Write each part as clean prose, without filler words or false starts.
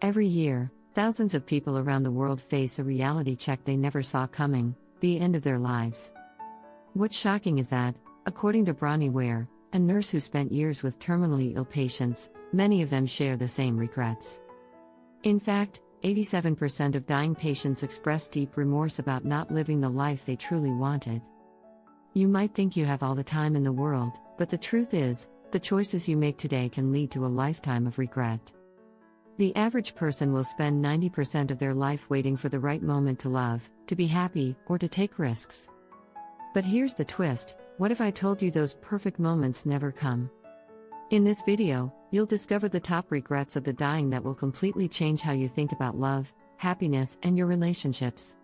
Every year, thousands of people around the world face a reality check they never saw coming: the end of their lives. What's shocking is that, according to Bronnie Ware, a nurse who spent years with terminally ill patients, many of them share the same regrets. In fact, 87% of dying patients express deep remorse about not living the life they truly wanted. You might think you have all the time in the world, but the truth is, the choices you make today can lead to a lifetime of regret. The average person will spend 90% of their life waiting for the right moment to love, to be happy, or to take risks. But here's the twist: what if I told you those perfect moments never come? In this video, you'll discover the top regrets of the dying that will completely change how you think about love, happiness, and your relationships.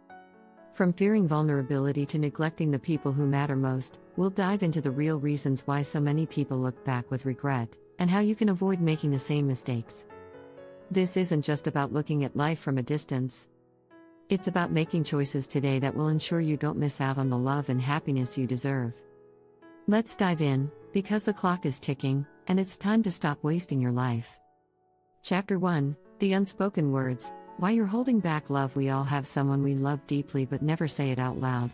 From fearing vulnerability to neglecting the people who matter most, we'll dive into the real reasons why so many people look back with regret, and how you can avoid making the same mistakes. This isn't just about looking at life from a distance. It's about making choices today that will ensure you don't miss out on the love and happiness you deserve. Let's dive in, because the clock is ticking, and it's time to stop wasting your life. Chapter 1: The Unspoken Words. Why you're holding back love. We all have someone we love deeply but never say it out loud.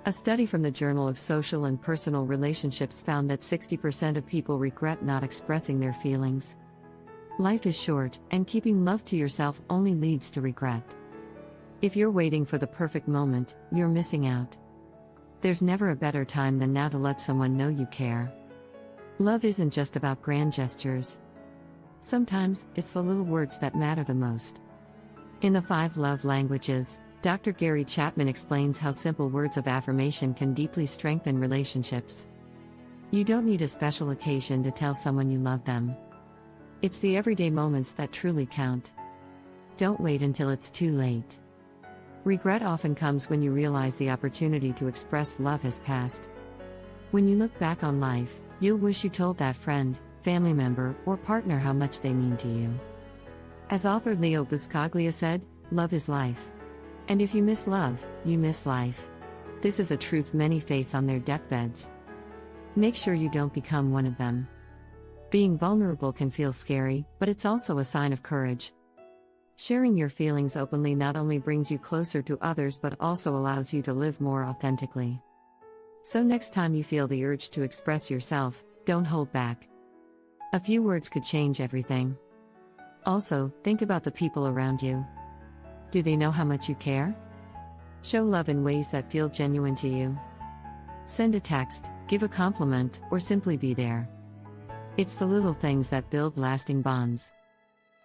A study from the Journal of Social and Personal Relationships found that 60% of people regret not expressing their feelings. Life is short, and keeping love to yourself only leads to regret. If you're waiting for the perfect moment, you're missing out. There's never a better time than now to let someone know you care. Love isn't just about grand gestures. Sometimes, it's the little words that matter the most. In the 5 Love Languages, Dr. Gary Chapman explains how simple words of affirmation can deeply strengthen relationships. You don't need a special occasion to tell someone you love them. It's the everyday moments that truly count. Don't wait until it's too late. Regret often comes when you realize the opportunity to express love has passed. When you look back on life, you'll wish you told that friend, family member, or partner how much they mean to you. As author Leo Buscaglia said, "Love is life. And if you miss love, you miss life." This is a truth many face on their deathbeds. Make sure you don't become one of them. Being vulnerable can feel scary, but it's also a sign of courage. Sharing your feelings openly not only brings you closer to others but also allows you to live more authentically. So next time you feel the urge to express yourself, don't hold back. A few words could change everything. Also, think about the people around you. Do they know how much you care? Show love in ways that feel genuine to you. Send a text, give a compliment, or simply be there. It's the little things that build lasting bonds.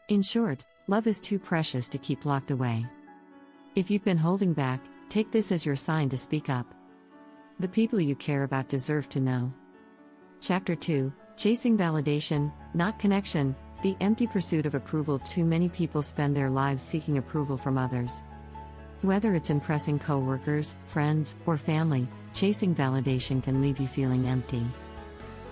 In short, love is too precious to keep locked away. If you've been holding back, take this as your sign to speak up. The people you care about deserve to know. Chapter 2: Chasing Validation, Not Connection. The empty pursuit of approval. Too many people spend their lives seeking approval from others. Whether it's impressing coworkers, friends, or family, chasing validation can leave you feeling empty.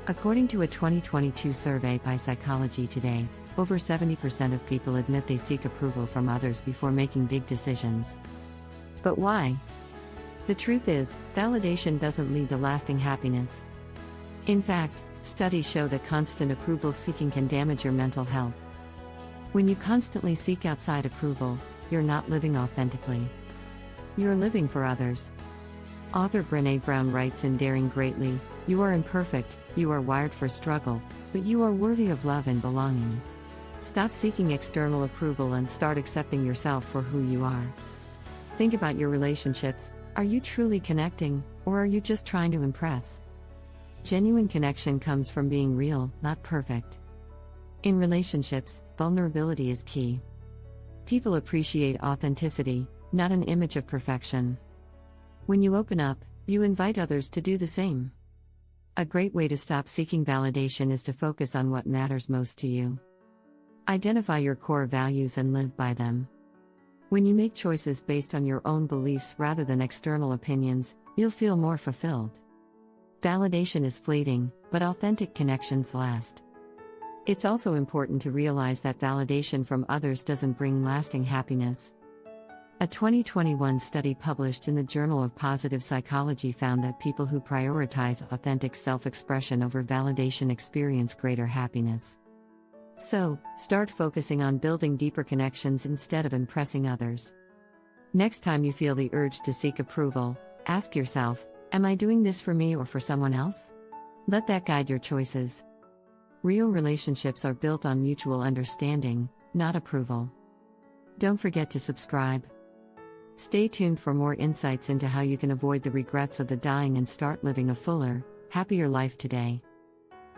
According to a 2022 survey by Psychology Today, over 70% of people admit they seek approval from others before making big decisions. But why? The truth is, validation doesn't lead to lasting happiness. In fact, studies show that constant approval seeking can damage your mental health. When you constantly seek outside approval, you're not living authentically. You're living for others. Author Brené Brown writes in Daring Greatly, "You are imperfect, you are wired for struggle, but you are worthy of love and belonging." Stop seeking external approval and start accepting yourself for who you are. Think about your relationships. Are you truly connecting, or are you just trying to impress? Genuine connection comes from being real, not perfect. In relationships, vulnerability is key. People appreciate authenticity, not an image of perfection. When you open up, you invite others to do the same. A great way to stop seeking validation is to focus on what matters most to you. Identify your core values and live by them. When you make choices based on your own beliefs rather than external opinions, you'll feel more fulfilled. Validation is fleeting, but authentic connections last. It's also important to realize that validation from others doesn't bring lasting happiness. A 2021 study published in the Journal of Positive Psychology found that people who prioritize authentic self-expression over validation experience greater happiness. So, start focusing on building deeper connections instead of impressing others. Next time you feel the urge to seek approval, ask yourself, am I doing this for me or for someone else? Let that guide your choices. Real relationships are built on mutual understanding, not approval. Don't forget to subscribe. Stay tuned for more insights into how you can avoid the regrets of the dying and start living a fuller, happier life today.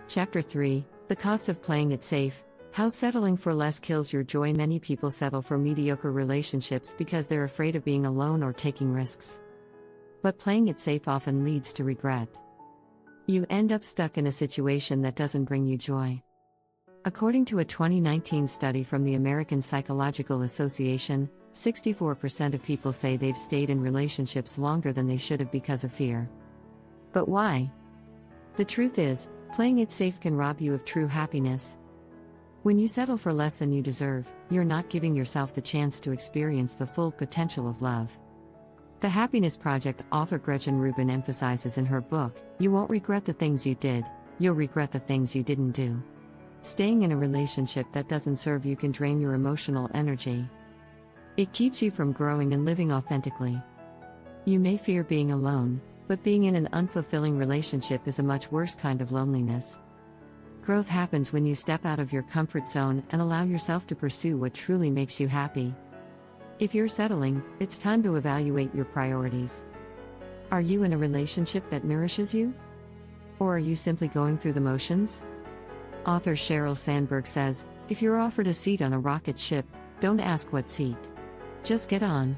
Chapter 3: The Cost of Playing It Safe. How settling for less kills your joy. Many people settle for mediocre relationships because they're afraid of being alone or taking risks. But playing it safe often leads to regret. You end up stuck in a situation that doesn't bring you joy. According to a 2019 study from the American Psychological Association, 64% of people say they've stayed in relationships longer than they should have because of fear. But why? The truth is, playing it safe can rob you of true happiness. When you settle for less than you deserve, you're not giving yourself the chance to experience the full potential of love. The Happiness Project author Gretchen Rubin emphasizes in her book, "You won't regret the things you did, you'll regret the things you didn't do." Staying in a relationship that doesn't serve you can drain your emotional energy. It keeps you from growing and living authentically. You may fear being alone, but being in an unfulfilling relationship is a much worse kind of loneliness. Growth happens when you step out of your comfort zone and allow yourself to pursue what truly makes you happy. If you're settling, it's time to evaluate your priorities. Are you in a relationship that nourishes you? Or are you simply going through the motions? Author Sheryl Sandberg says, if you're offered a seat on a rocket ship, don't ask what seat. Just get on.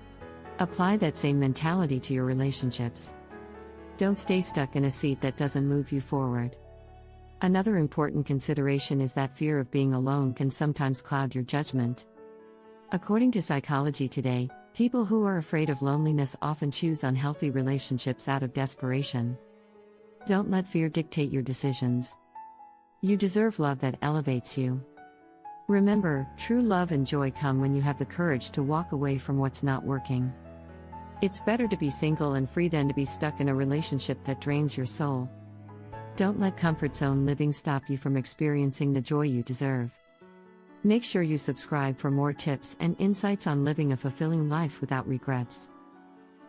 Apply that same mentality to your relationships. Don't stay stuck in a seat that doesn't move you forward. Another important consideration is that fear of being alone can sometimes cloud your judgment. According to Psychology Today, people who are afraid of loneliness often choose unhealthy relationships out of desperation. Don't let fear dictate your decisions. You deserve love that elevates you. Remember, true love and joy come when you have the courage to walk away from what's not working. It's better to be single and free than to be stuck in a relationship that drains your soul. Don't let comfort zone living stop you from experiencing the joy you deserve. Make sure you subscribe for more tips and insights on living a fulfilling life without regrets.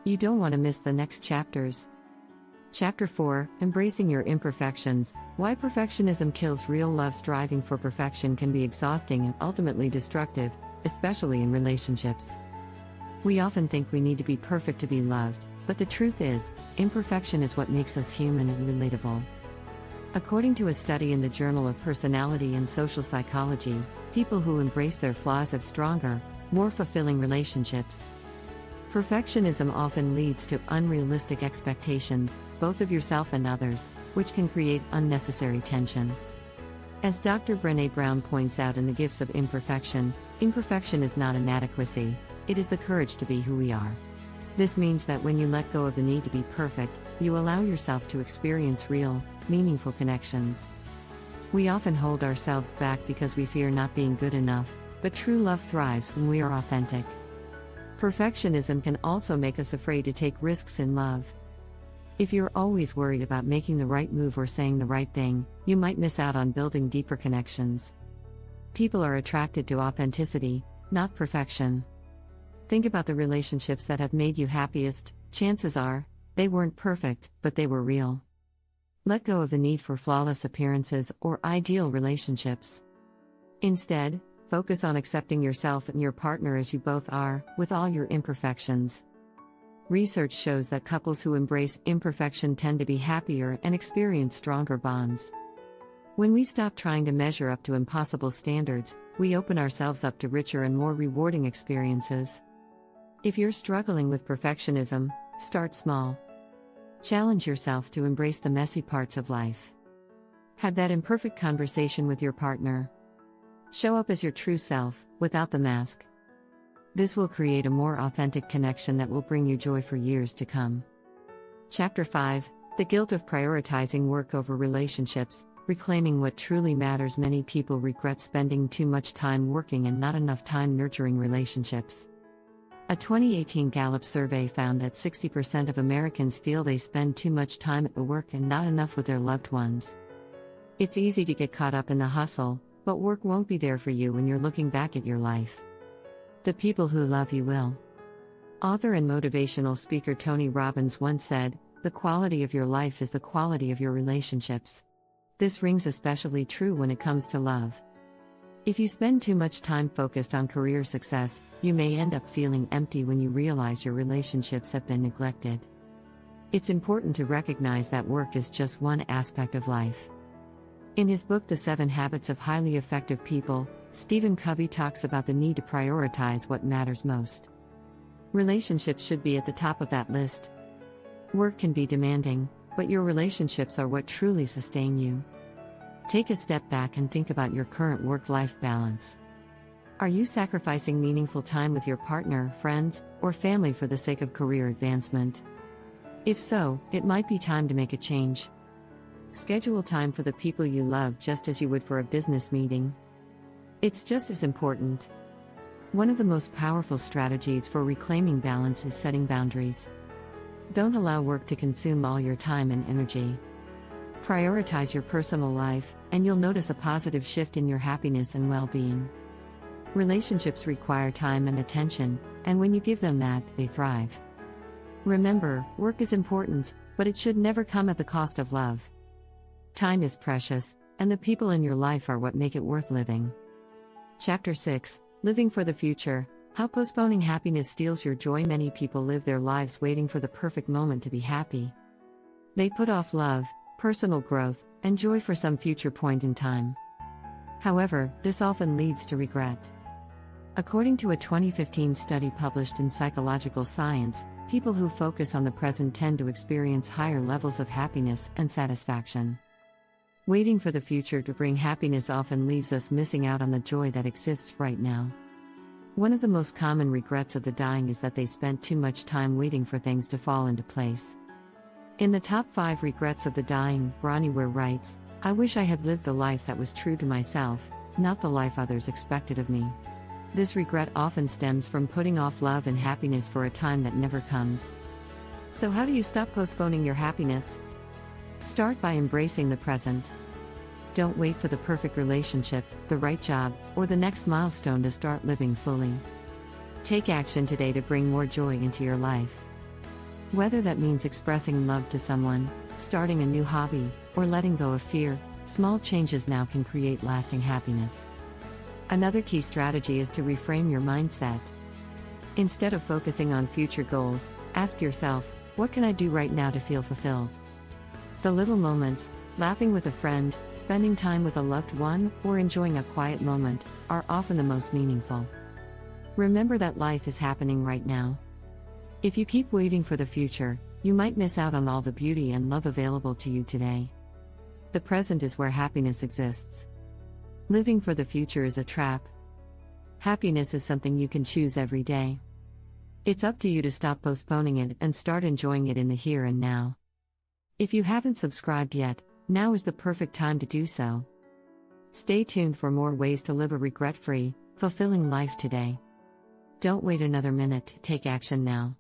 You don't want to miss the next chapters. Chapter 4: Embracing Your Imperfections. Why perfectionism kills real love. Striving for perfection can be exhausting and ultimately destructive, especially in relationships. We often think we need to be perfect to be loved, but the truth is, imperfection is what makes us human and relatable. According to a study in the Journal of Personality and Social Psychology, people who embrace their flaws have stronger, more fulfilling relationships. Perfectionism often leads to unrealistic expectations, both of yourself and others, which can create unnecessary tension. As Dr. Brené Brown points out in The Gifts of Imperfection, imperfection is not inadequacy, it is the courage to be who we are. This means that when you let go of the need to be perfect, you allow yourself to experience real, meaningful connections. We often hold ourselves back because we fear not being good enough, but true love thrives when we are authentic. Perfectionism can also make us afraid to take risks in love. If you're always worried about making the right move or saying the right thing, you might miss out on building deeper connections. People are attracted to authenticity, not perfection. Think about the relationships that have made you happiest. Chances are, they weren't perfect, but they were real. Let go of the need for flawless appearances or ideal relationships. Instead, focus on accepting yourself and your partner as you both are, with all your imperfections. Research shows that couples who embrace imperfection tend to be happier and experience stronger bonds. When we stop trying to measure up to impossible standards, we open ourselves up to richer and more rewarding experiences. If you're struggling with perfectionism, start small. Challenge yourself to embrace the messy parts of life. Have that imperfect conversation with your partner. Show up as your true self, without the mask. This will create a more authentic connection that will bring you joy for years to come. Chapter 5: The Guilt of Prioritizing Work Over Relationships. Reclaiming what truly matters. Many people regret spending too much time working and not enough time nurturing relationships. A 2018 Gallup survey found that 60% of Americans feel they spend too much time at work and not enough with their loved ones. It's easy to get caught up in the hustle, but work won't be there for you when you're looking back at your life. The people who love you will. Author and motivational speaker Tony Robbins once said, "The quality of your life is the quality of your relationships." This rings especially true when it comes to love. If you spend too much time focused on career success, you may end up feeling empty when you realize your relationships have been neglected. It's important to recognize that work is just one aspect of life. In his book The 7 Habits of Highly Effective People, Stephen Covey talks about the need to prioritize what matters most. Relationships should be at the top of that list. Work can be demanding, but your relationships are what truly sustain you. Take a step back and think about your current work-life balance. Are you sacrificing meaningful time with your partner, friends, or family for the sake of career advancement? If so, it might be time to make a change. Schedule time for the people you love just as you would for a business meeting. It's just as important. One of the most powerful strategies for reclaiming balance is setting boundaries. Don't allow work to consume all your time and energy. Prioritize your personal life, and you'll notice a positive shift in your happiness and well-being. Relationships require time and attention, and when you give them that, they thrive. Remember, work is important, but it should never come at the cost of love. Time is precious, and the people in your life are what make it worth living. Chapter 6: Living for the Future. How postponing happiness steals your joy. Many people live their lives waiting for the perfect moment to be happy. They put off love, personal growth, and joy for some future point in time. However, this often leads to regret. According to a 2015 study published in Psychological Science, people who focus on the present tend to experience higher levels of happiness and satisfaction. Waiting for the future to bring happiness often leaves us missing out on the joy that exists right now. One of the most common regrets of the dying is that they spent too much time waiting for things to fall into place. In the top 5 regrets of the dying, Bronnie Ware writes, "I wish I had lived a life that was true to myself, not the life others expected of me." This regret often stems from putting off love and happiness for a time that never comes. So how do you stop postponing your happiness? Start by embracing the present. Don't wait for the perfect relationship, the right job, or the next milestone to start living fully. Take action today to bring more joy into your life. Whether that means expressing love to someone, starting a new hobby, or letting go of fear, small changes now can create lasting happiness. Another key strategy is to reframe your mindset. Instead of focusing on future goals, ask yourself, what can I do right now to feel fulfilled? The little moments, laughing with a friend, spending time with a loved one, or enjoying a quiet moment, are often the most meaningful. Remember that life is happening right now. If you keep waiting for the future, you might miss out on all the beauty and love available to you today. The present is where happiness exists. Living for the future is a trap. Happiness is something you can choose every day. It's up to you to stop postponing it and start enjoying it in the here and now. If you haven't subscribed yet, now is the perfect time to do so. Stay tuned for more ways to live a regret-free, fulfilling life today. Don't wait another minute, take action now.